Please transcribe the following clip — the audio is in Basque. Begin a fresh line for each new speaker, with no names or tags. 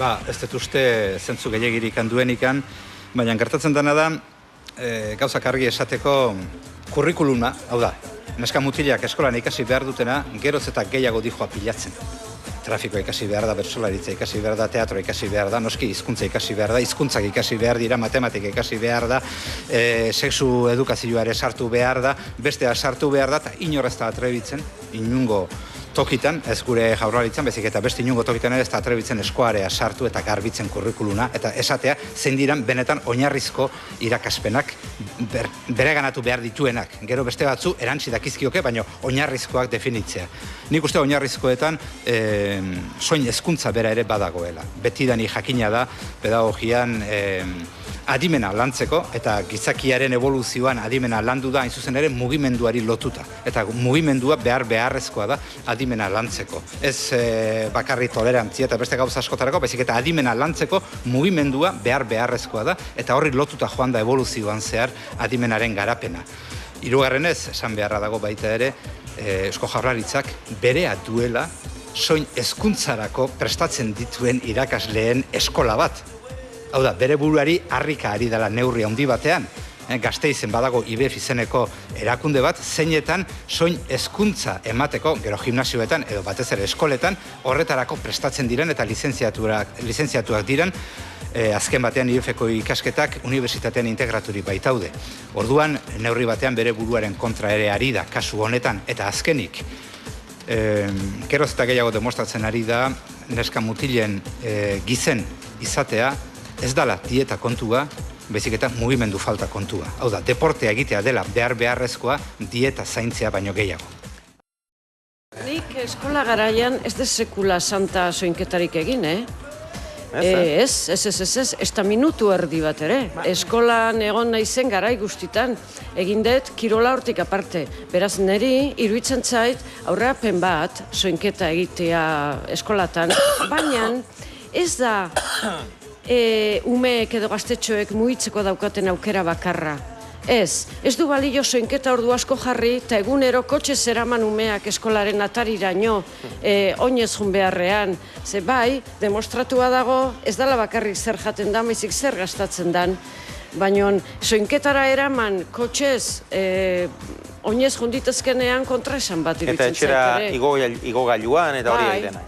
Ez dut uste zentzu gehiagirik duenikan, baina gertatzen dena da, gauzak argi esateko kurrikuluma, hau da, neska mutilak eskolan ikasi behar dutena, geroz eta gehiago dijoa pilatzen. Trafikoa ikasi behar da, bertsolaritza ikasi behar da, teatroa ikasi behar da, noski hizkuntza ikasi behar da, hizkuntzak ikasi behar dira, matematika ikasi behar da, sexu edukazioa ere sartu behar da, bestea sartu behar da, eta inorrez da atrebitzen, inungo tokitan, ez gure jaurlaritzan, bezik eta beste inungo tokitan ere ez da atrebitzen eskoarea sartu eta garbitzen kurrikuluna, eta esatea zein diran benetan oinarrizko irakaspenak bereganatu behar dituenak. Gero beste batzu erantzi dakizkioke, baina oinarrizkoak definitzea. Nik uste oinarrizkoetan soin hezkuntza bera ere badagoela. Betidani jakina da pedagogian adimena lantzeko, eta gizakiaren evoluzioan adimena landu da, hain zuzen ere mugimenduari lotuta. Eta mugimendua beharrezkoa da adimena lantzeko. Ez bakarri tolerantzia eta beste gauza askotarako, baizik eta adimena lantzeko mugimendua beharrezkoa da, eta horri lotuta joan da evoluzioan zehar adimenaren garapena. Hirugarrenez, esan beharra dago baita ere, Eusko Jaurlaritzak berea duela soin hezkuntzarako prestatzen dituen irakasleen eskola bat. Hau da, bere buruari harrika ari dela neurri handi batean. Gasteizen badago IBEF izeneko erakunde bat, zeinetan soin hezkuntza emateko, gero gimnasioetan edo batez ere eskoletan, horretarako prestatzen diren eta lizentziatuak diren, azken batean IBEF-eko ikasketak unibertsitatean integraturik baitaude. Orduan, neurri batean bere buruaren kontra ere ari da, kasu honetan, eta azkenik, geroz eta gehiago demostratzen ari da, neska mutilen gizen izatea, ez dala dieta kontua, bezik eta mugimendu falta kontua. Hau da, deportea egitea dela beharrezkoa dieta zaintzea baino gehiago.
Nik eskola garaian ez da sekula santa soinketarik egin, Ez da minutu erdi bat ere. Eskolan egon naizen garai guztitan, egin dut kirola hortik aparte. Beraz, niri iruditzen zait aurrerapen bat soinketa egitea eskolatan, baina ez da umeek edo gaztetxoek mugitzeko daukaten aukera bakarra. Ez du balio soinketa ordu asko jarri, eta egunero kotxe zeraman umeak eskolaren atariraino oinez jun beharrean. Ze bai, demostratua dago, ez dala bakarrik zer jaten da, baizik zer gastatzen dan. Baina soinketara eraman kotxez oinez junditezkenean kontraesan bat iruditzen zait.
Eta etxera igogailuan eta hori egitena.